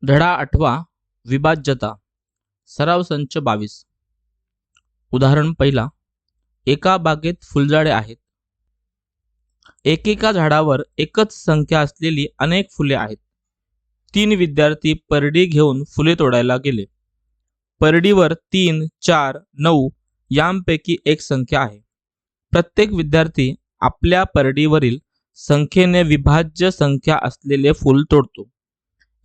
धडा 8वा विभाज्यता सराव संच 22 उदाहरण पहिला एका बागेत फुलझाडे आहेत. एकेका झाडावर एकच संख्या असलेली अनेक फुले आहेत. 3 विद्यार्थी परडी घेऊन फुले तोडायला गेले. परडीवर 3, 4, 9 यांपैकी एक संख्या आहे. प्रत्येक विद्यार्थी आपल्या परडीवरील संख्येने विभाज्य संख्या असलेले फूल तोडतो.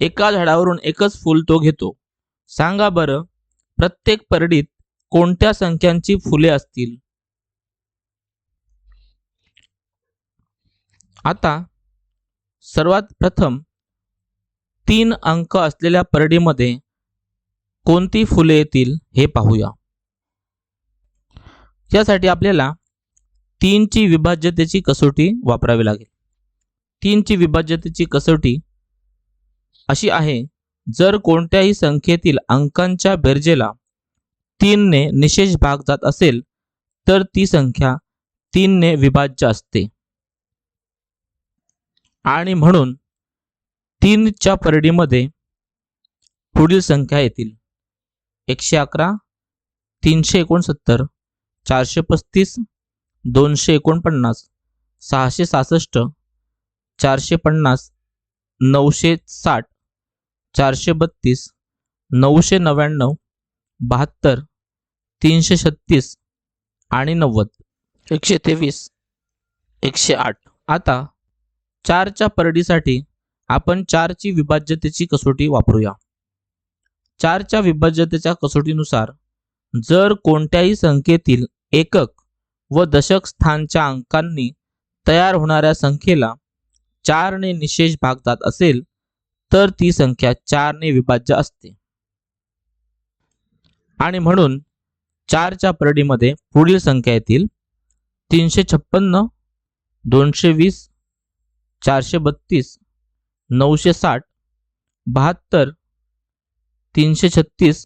एका झाडावरून एकच फूल तो घेतो. सांगा बरं, प्रत्येक परडीत कोणत्या संख्यांची फुले असतील? आता सर्वात प्रथम 3 अंक असलेल्या परडीमध्ये कोणती फुले येतील हे पाहूया. यासाठी आपल्याला 3 ची विभाज्यतेची कसोटी वापरावी लागेल. 3 ची विभाज्यतेची कसोटी अशी आहे, जर कोणत्याही संख्येतील अंकांच्या बेरजेला 3 ने निशेष भाग जात असेल तर ती संख्या 3 ने विभाज्य असते. आणि म्हणून 3 च्या परडीमध्ये पुढील संख्या येतील: 111, 369, 435, 249, 666, 450, 960, 432, 999, 72, 336 आणि 90, 123, 108. आता 4 च्या परडीसाठी आपण 4 ची विभाज्यतेची कसोटी वापरूया. 4 च्या विभाज्यतेच्या कसोटीनुसार जर कोणत्याही संख्येतील एकक व दशक स्थानच्या अंकांनी तयार होणाऱ्या संख्येला 4 ने निशेष भाग जात असेल तर ती संख्या 4 ने विभाज्य असते. आणि म्हणून 4 च्या परडीमध्ये पुढील संख्या येतील: 356, 220, 432, 960, 72, 336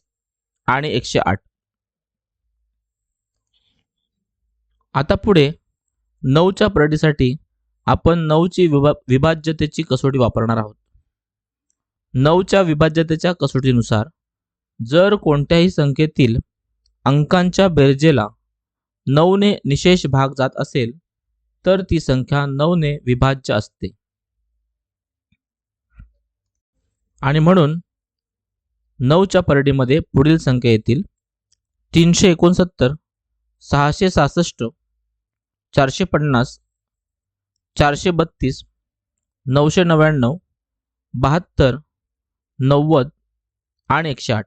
आणि 108. आता पुढे 9 च्या परडीसाठी आपण 9 ची विभाज्यतेची कसोटी वापरणार आहोत. 9 च्या विभाज्यतेच्या कसोटीनुसार जर कोणत्याही संख्येतील अंकांच्या बेरजेला 9 ने निशेष भाग जात असेल तर ती संख्या 9 ने विभाज्य असते. आणि म्हणून 9 च्या परडीमध्ये पुढील संख्या येतील: 369, 666, 450, 432, 999, 72, 90 आणि 108.